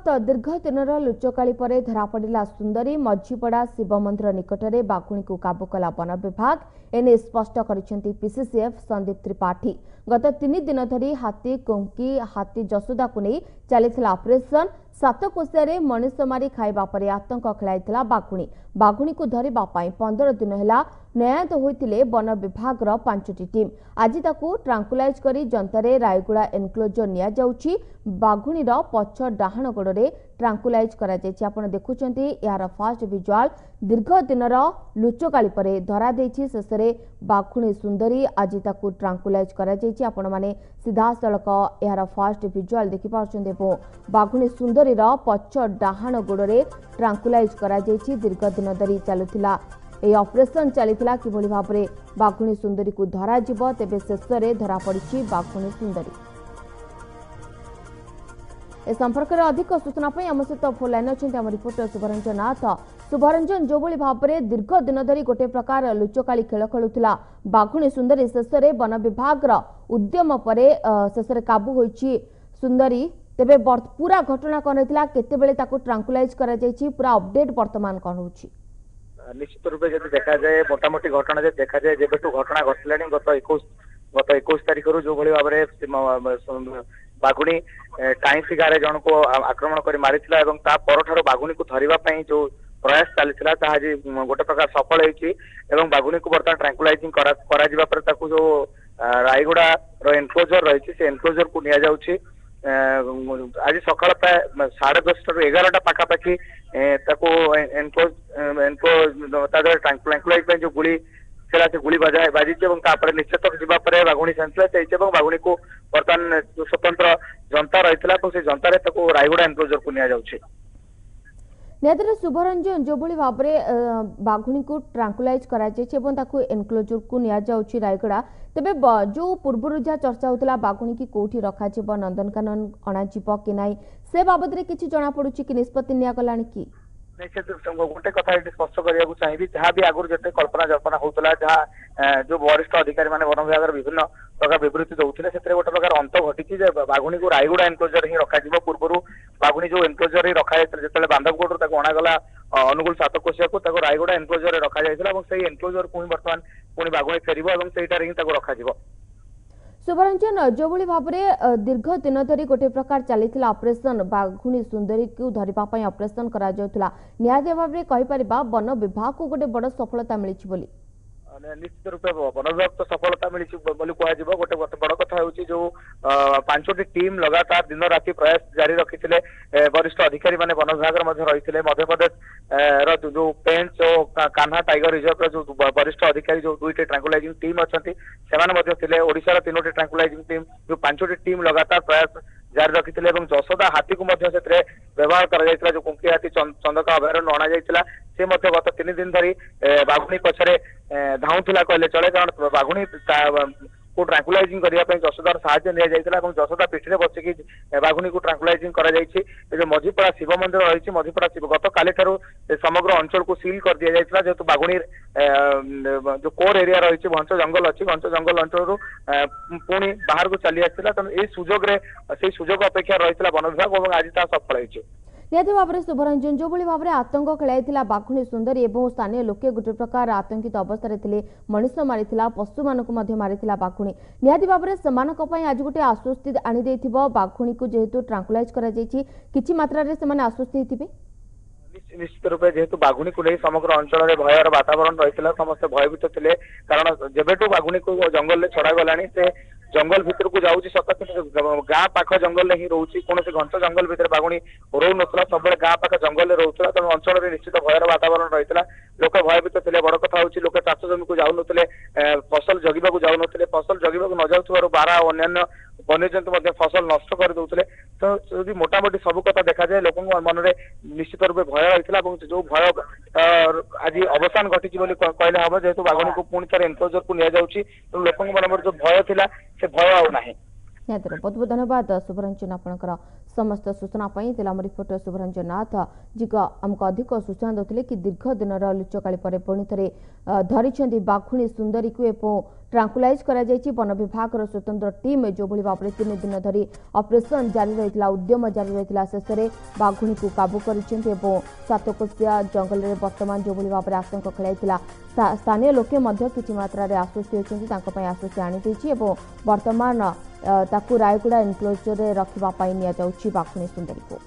तो दीर्घ दिनर लुचकाली पर धरा पड़ा सुंदरी मझीपड़ा शिव मंदिर निकट में बाघुणी को काबू कला वन विभाग एने स्पष्ट करिसेंती पीसीसीएफ संदीप त्रिपाठी। गत 3 दिन धरी हाथी कुंकी हाथी जसोदा को नहीं चलता ऑपरेशन 7 कोशिया मनीष मारी खाइबा पर आतंक खेलाई बाघुणी। बाघुणी को धरिबा पाई 15 दिन है नयायत होते वन विभाग 5टी टीम। आज ताकू ट्रांकुलाइज करी जंतारे रायगुड़ा एनक्लोजर निया जाउछि। बाघुणीर पछ डाहाण गोड़े ट्रांकुलाइज करा जायछि। आपण देखुचंती यार फास्ट विजुअल दीर्घ दिनर लुचकाली पर धरा देछि। शेषे बाघुणी सुंदरी आज ताकू ट्रांकुलाइज करा जायछि। आपण माने सीधा सड़क यार फास्ट विजुअल देखि पाउछन्ते। बाघुणी सुंदरीर पछ डाहाण गोड़े ट्रांकुलाइज करा जायछि। दीर्घ दिन धरी चलुथिला ए ऑपरेशन चलीथिला किभली भाबरे बाघुणी सुंदरी को धरा जिवो। तेबे शेषरे धरा पड़िछि बाघुणी सुंदरी। ए संपर्क में अधिक सूचना आम सहित फोन लाइन अच्छे आम रिपोर्टर शुभरंजन नाथ। शुभरंजन जो भाव में दीर्घ दिन धरी गोटे प्रकार लुचकाली खेल खेलुला बाघुणी सुंदरी शेष वन विभाग उद्यम पर शेष काबू होइछि सुंदरी। तेबे पूरा घटना कौन होता केतेबेले ताकू ट्रांकुलाइज करा जायछि पूरा अपडेट वर्तमान कौन होछि? निश्चित रूप से देखा जाए मोटामोटी घटना देखा जाए जेबेठू घटना घटला गत 21 तारीख जो भाव में बाघुणी टाई शिगारे जन को आक्रमण कर मारिथिला एवं ता परठारो बाघुणी को धरिबा पई जो प्रयास चलीथिला ता आज गोटे प्रकार सफल होइछि एवं बाघुणी को बर्तमान ट्रांकुलाइजिंग करा जिबा पर ताकू जो रायगुड़ा रो एनक्लोजर रही से एनक्लोजर को निया जाउछि। आज सकाळ प्राय 10:30 ରୁ 11ଟା पाखापाखि ट्रांकुलाइज जो गुली से गुली बाजी निश्चित जावापर बाघुणी सेंसलेस होती बाघुणी को बर्तमान स्वतंत्र जनता रही से जनतार रायगुड़ा एनक्लोजर को निया जाउछि। निहतर शुभरंजन जो भाव में बाघुणी को ट्रांकुलाइज करा एनक्लोजर को निया जाउछि रायगड़ा। तेबे जो पूर्व जहाँ चर्चा होता बाघुणी की कौटी रखा नंदनकानन अणाजिब कि ना से बाबद में किसी जना पड़ुछि कि निष्पत्ति निया गलानी कि गोटे कथा स्पष्ट करने को चाहिए जहाँ भी आगुरी जिते कल्पना जल्पना होता जहाँ जो वरिष्ठ अधिकारी मैंने वन विभाग विभिन्न प्रकार विवृत्ति दौते से गोटे प्रकार अंत घटी बाघुणी को रायगुड़ा एनक्लोजर ही रखा पूर्व बाघुणी जो एनक्लोजर ही रखा जो बांधवगढ़ अणागला अनुगुल 7 कोशिया को रायगुड़ा एनक्लोजर रखा से एनक्लोजर को बर्तमान पुणी बाघुणी फेर और ही रखा। शुभरंजन जो भाव में दीर्घ दिन धरी गोटे प्रकार चलता ऑपरेशन बाघुणी सुंदरी को धरने ऑपरेशन करा निहाती भाव में कहीपर वन विभाग को गोटे बड़ सफलता मिली निश्चित रूपे वन विभाग तो सफलता मिली कह गोटे बड़ कथा हूँ जो 5टी टीम लगातार दिन राति प्रयास जारी रखी वरिष्ठ अधिकारी मैंने वन विभाग रही मध्यप्रदेश जो पेंच और कान्हा टाइगर रिजर्व जो वरिष्ठ अधिकारी जो 2टी ट्रांकुलाइजिंग टीम अच्छा से ओडिशार 3टी ट्रांकुलाइजिंग टीम जो 5टी टीम लगातार प्रयास जारी रखी जसोदा हाथी को व्यवहार करा जो कुंकी हाथी चंदका अभयारण्य अणा जाइथिला से गत 3 दिन धरी बाघुणी पछरे धाउला कहले चले कारण बाघुणी को ट्रांकुलाइजिंग करने जसोदार साहाय्य निया जाइथिला जसोदा पिठरे बसिकी बाघुणी को ट्रांकुलाइजिंग करा जाइछि। जो मझीपड़ा शिव मंदिर रही मझीपड़ा शिव गत काली ठारू समग्र अंचल को सील कर दिया जाइथिला जेतु बाघुणी जो कोर एरिया रही घंच जंगल अच्छी घंच जंगल अंचल पुणी बाहर को चली आसाला तेणु से सुजोग अपेक्षा रही वन विभाग और आज ता सफल होइछि। निहती भाव में शुभरंजन जो भाव में आतंक खेलाई बाघुणी सुंदरी और स्थानीय लोके गोटे प्रकार आतंकित अवस्था थे मनीष मारी पशु मानक मारी बाघुणी निहती भाव में आज गोटे आश्वस्ति आनी बाघुणी को जेहेतु ट्रांकुलाइज कर मात्रा से आश्वस्ति होते निश्चित रूपे जेहेतु बाघुणी को नहीं समग्र अंचल में भयर वातावरण रही समस्त भयभीत थे कारण जेबेठू बाघुणी को जंगल छड़ा गला से जंगल भीतर को जाऊँगी सत गाँ पाख जंगल ही रोचे कौन घंच जंगल भीतर बाघुणी रो ना सब गाँ पाख जंगल रोला तेणु अंचल में निश्चित भयर वातावरण रही लोक भयभीत थे बड़ कथा हूँ लोक चाष जमी को जाऊन फसल जगिबा जाऊन फसल जगिबा न जाऊ बारा और अन्य वन्यजंतु फसल नष्ट कर दौले तो यदि मोटामोटी सब कथा देखा जाए लोक मन में निश्चित रूप भय रही जो भय आज अवसान घटी कहले हम जेहेतु बाघुणी को पुणी थर एनक्लोजर को निया जाउछि तो लोक मन जो भय थिला से भय आउ नाही। बहुत बहुत धन्यवाद शुभरंजन आपणकर समस्त सूचना आम रिपोर्टर शुभरंजन नाथ जी आमको अधिक सूचना देते कि दीर्घ दिन लुचकाली पर पुणी थे धरी बाघुणी सुंदरी को ट्रांकुलाइज करा जायछि। वन विभाग स्वतंत्र टीम जो भली भाव 3 दिन धरी ऑपरेशन जारी रही उद्यम जारी रही शेष में बाघुणी को काबू करिसेंति एवं सातकोशिया जंगल में वर्तमान जो भली भाव आतंक खेलाई स्थानीय लोके किछि मात्रा रे आश्वस्ति होइछन्ति तांको पय आश्वस्ति आनी दैछि एवं वर्तमान ताकू रायगुड़ा एनक्लोजर रे रखिबा पय निया जाउछि बाघुणी सुंदरी को।